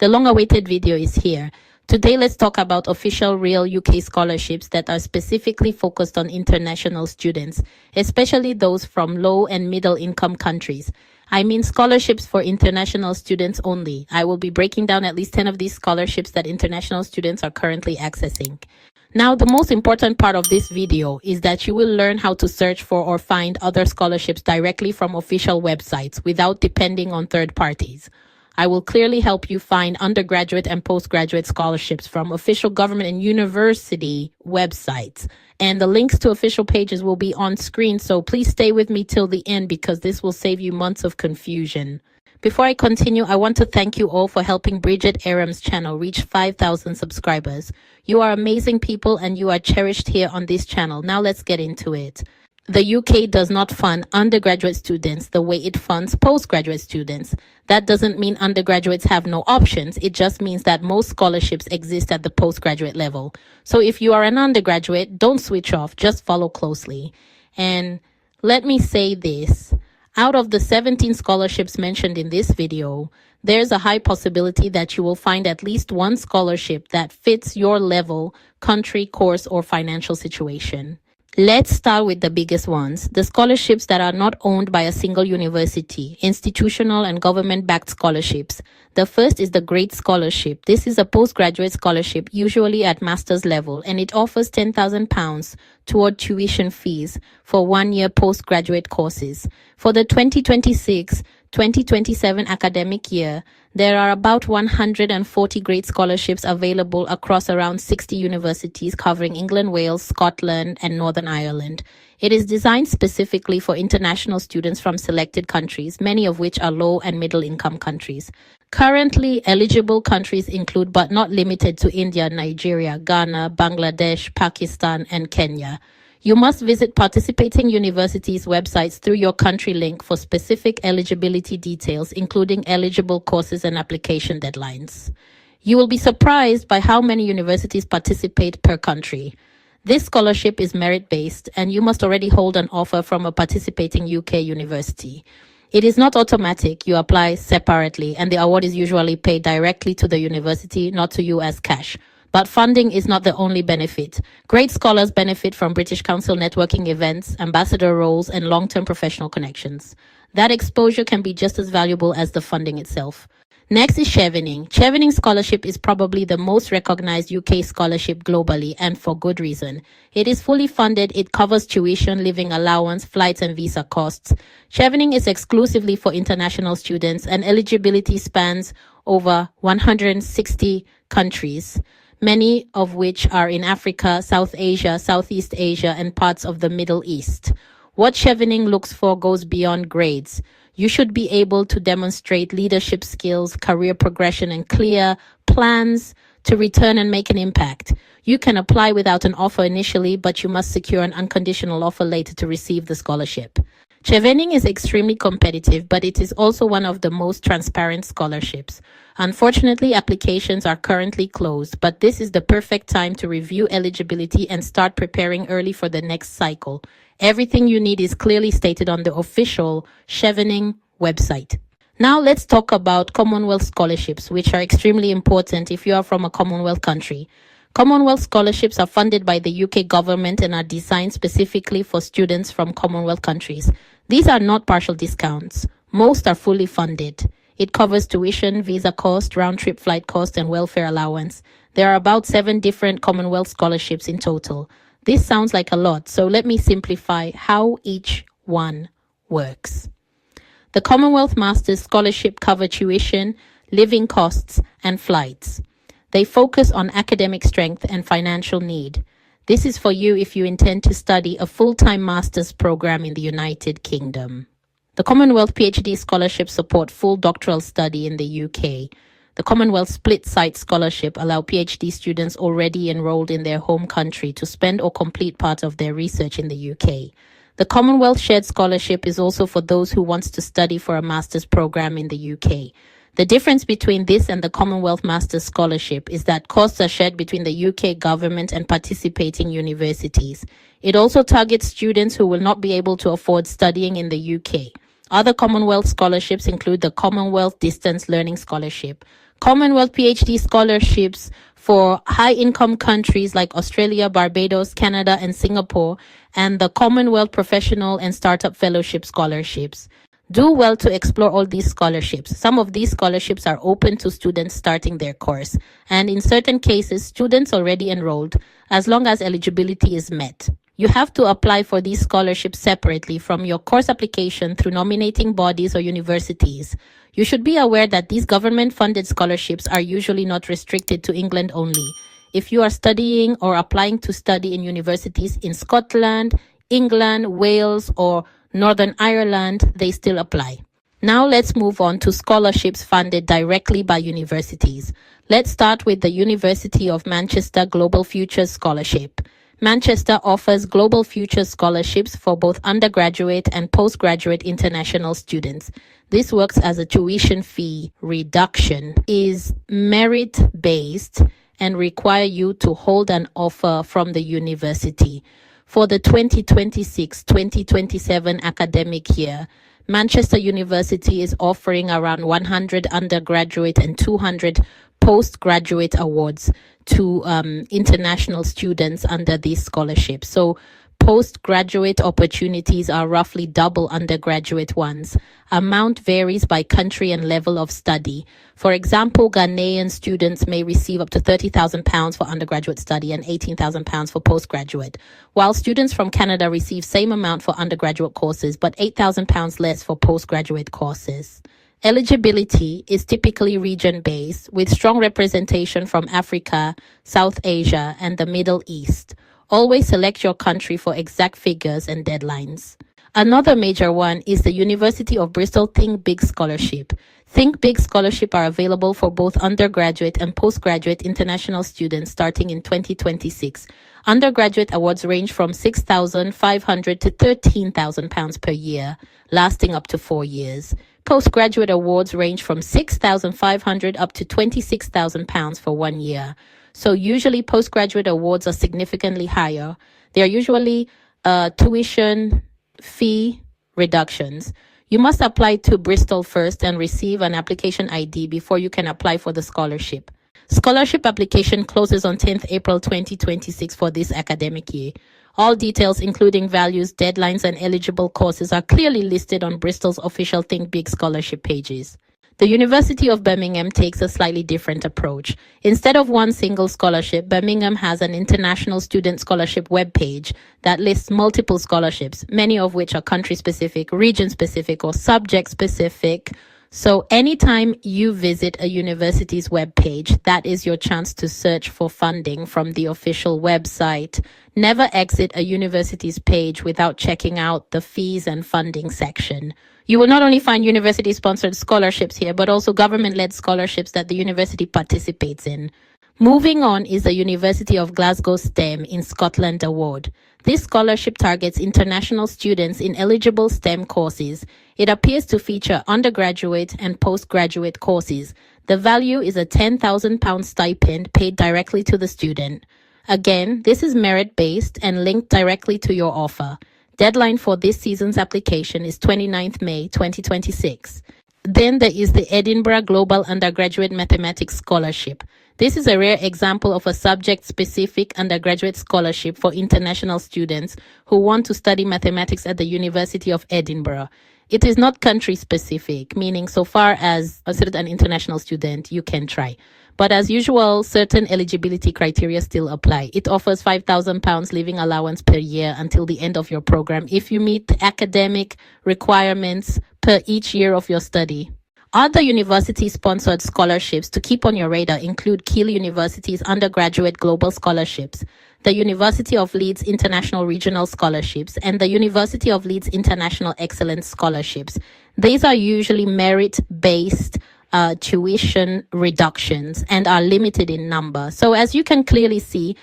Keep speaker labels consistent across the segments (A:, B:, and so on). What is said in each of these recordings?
A: The long-awaited video is here. Today, let's talk about official real UK scholarships that are specifically focused on international students, especially those from low and middle income countries. I mean scholarships for international students only. I will be breaking down at least 10 of these scholarships that international students are currently accessing. Now, the most important part of this video is that you will learn how to search for or find other scholarships directly from official websites without depending on third parties. I will clearly help you find undergraduate and postgraduate scholarships from official government and university websites. And the links to official pages will be on screen, so please stay with me till the end because this will save you months of confusion. Before I continue, I want to thank you all for helping Bridget Aram's channel reach 5,000 subscribers. You are amazing people and you are cherished here on this channel. Now let's get into it. The UK does not fund undergraduate students the way it funds postgraduate students. That doesn't mean undergraduates have no options. It just means that most scholarships exist at the postgraduate level. So if you are an undergraduate, don't switch off, just follow closely. And let me say this. Out of the 17 scholarships mentioned in this video, there's a high possibility that you will find at least one scholarship that fits your level, country, course, or financial situation. Let's start with the biggest ones, the scholarships that are not owned by a single university, institutional and government-backed scholarships. The first is the GREATScholarship. This is a postgraduate scholarship, usually at master's level, and it offers £10,000 toward tuition fees for one-year postgraduate courses. For the 2026-2027 academic year, there are about 140 GREAT scholarships available across around 60 universities covering England, Wales, Scotland, and Northern Ireland. It is designed specifically for international students from selected countries, many of which are low and middle income countries. Currently, eligible countries include but not limited to India, Nigeria, Ghana, Bangladesh, Pakistan, and Kenya. You must visit participating universities' websites through your country link for specific eligibility details, including eligible courses and application deadlines. You will be surprised by how many universities participate per country. This scholarship is merit-based, and you must already hold an offer from a participating UK university. It is not automatic. You apply separately, and the award is usually paid directly to the university, not to you as cash. But funding is not the only benefit. Great scholars benefit from British Council networking events, ambassador roles, and long-term professional connections. That exposure can be just as valuable as the funding itself. Next is Chevening. Chevening Scholarship is probably the most recognized UK scholarship globally, and for good reason. It is fully funded, it covers tuition, living allowance, flights and visa costs. Chevening is exclusively for international students, and eligibility spans over 160 countries, many of which are in Africa, South Asia, Southeast Asia, and parts of the Middle East. What Chevening looks for goes beyond grades. You should be able to demonstrate leadership skills, career progression, and clear plans to return and make an impact. You can apply without an offer initially, but you must secure an unconditional offer later to receive the scholarship. Chevening is extremely competitive, but it is also one of the most transparent scholarships. Unfortunately, applications are currently closed, but this is the perfect time to review eligibility and start preparing early for the next cycle. Everything you need is clearly stated on the official Chevening website. Now let's talk about Commonwealth scholarships, which are extremely important if you are from a Commonwealth country. Commonwealth scholarships are funded by the UK government and are designed specifically for students from Commonwealth countries. These are not partial discounts. Most are fully funded. It covers tuition, visa cost, round-trip flight cost, and welfare allowance. There are about 7 different Commonwealth scholarships in total. This sounds like a lot, so let me simplify how each one works. The Commonwealth Masters Scholarship cover tuition, living costs, and flights. They focus on academic strength and financial need. This is for you if you intend to study a full-time master's program in the United Kingdom. The Commonwealth PhD scholarships support full doctoral study in the UK. The Commonwealth Split Site Scholarship allow PhD students already enrolled in their home country to spend or complete part of their research in the UK. The Commonwealth Shared Scholarship is also for those who want to study for a master's program in the UK. The difference between this and the Commonwealth Masters Scholarship is that costs are shared between the UK government and participating universities. It also targets students who will not be able to afford studying in the UK. Other Commonwealth scholarships include the Commonwealth Distance Learning Scholarship, Commonwealth PhD scholarships for high-income countries like Australia, Barbados, Canada, and Singapore, and the Commonwealth Professional and Startup Fellowship scholarships. Do well to explore all these scholarships. Some of these scholarships are open to students starting their course, and in certain cases, students already enrolled, as long as eligibility is met. You have to apply for these scholarships separately from your course application through nominating bodies or universities. You should be aware that these government-funded scholarships are usually not restricted to England only. If you are studying or applying to study in universities in Scotland, England, Wales, or Northern Ireland, they still apply. Now let's move on to scholarships funded directly by universities. Let's start with the University of Manchester Global Futures Scholarship. Manchester offers Global Futures scholarships for both undergraduate and postgraduate international students. This works as a tuition fee reduction, is merit-based, and require you to hold an offer from the university. For the 2026-2027 academic year, Manchester University is offering around 100 undergraduate and 200 postgraduate awards to international students under these scholarships. So postgraduate opportunities are roughly double undergraduate ones. Amount varies by country and level of study. For example, Ghanaian students may receive up to £30,000 for undergraduate study and £18,000 for postgraduate, while students from Canada receive same amount for undergraduate courses but £8,000 less for postgraduate courses. Eligibility is typically region-based, with strong representation from Africa, South Asia, and the Middle East. Always select your country for exact figures and deadlines. Another major one is the University of Bristol Think Big Scholarship. Think Big Scholarship are available for both undergraduate and postgraduate international students starting in 2026. Undergraduate awards range from £6,500 to £13,000 per year, lasting up to 4 years. Postgraduate awards range from £6,500 up to £26,000 for 1 year. So usually postgraduate awards are significantly higher. They are usually tuition fee reductions. You must apply to Bristol first and receive an application ID before you can apply for the scholarship. Scholarship application closes on 10th April 2026 for this academic year. All details, including values, deadlines, and eligible courses, are clearly listed on Bristol's official Think Big scholarship pages. The University of Birmingham takes a slightly different approach. Instead of one single scholarship, Birmingham has an International Student Scholarship webpage that lists multiple scholarships, many of which are country-specific, region-specific, or subject-specific. So anytime you visit a university's webpage, that is your chance to search for funding from the official website. Never exit a university's page without checking out the fees and funding section. You will not only find university-sponsored scholarships here, but also government-led scholarships that the university participates in. Moving on is the University of Glasgow STEM in Scotland award. This scholarship targets international students in eligible STEM courses. It appears to feature undergraduate and postgraduate courses. The value is a £10,000 stipend paid directly to the student. Again, this is merit-based and linked directly to your offer. Deadline for this season's application is 29th May 2026. Then there is the Edinburgh Global Undergraduate Mathematics Scholarship. This is a rare example of a subject-specific undergraduate scholarship for international students who want to study mathematics at the University of Edinburgh. It is not country-specific, meaning so far as considered an international student, you can try. But as usual, certain eligibility criteria still apply. It offers £5,000 living allowance per year until the end of your program if you meet the academic requirements per each year of your study. Other university-sponsored scholarships to keep on your radar include Keele University's Undergraduate Global Scholarships, the University of Leeds International Regional Scholarships, and the University of Leeds International Excellence Scholarships. These are usually merit-based tuition reductions and are limited in number. So as you can clearly see,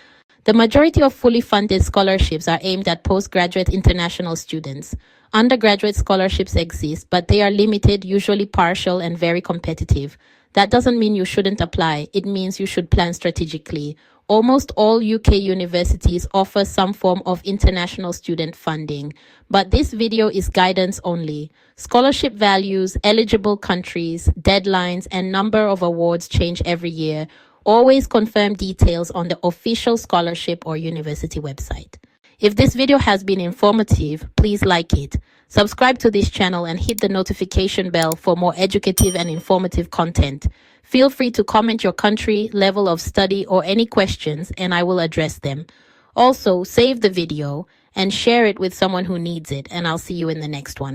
A: the majority of fully funded scholarships are aimed at postgraduate international students. Undergraduate scholarships exist, but they are limited, usually partial, and very competitive. That doesn't mean you shouldn't apply. It means you should plan strategically. Almost all UK universities offer some form of international student funding, but this video is guidance only. Scholarship values, eligible countries, deadlines, and number of awards change every year. Always confirm details on the official scholarship or university website. If this video has been informative, please like it. Subscribe to this channel and hit the notification bell for more educative and informative content. Feel free to comment your country, level of study, or any questions, and I will address them. Also, save the video and share it with someone who needs it, and I'll see you in the next one.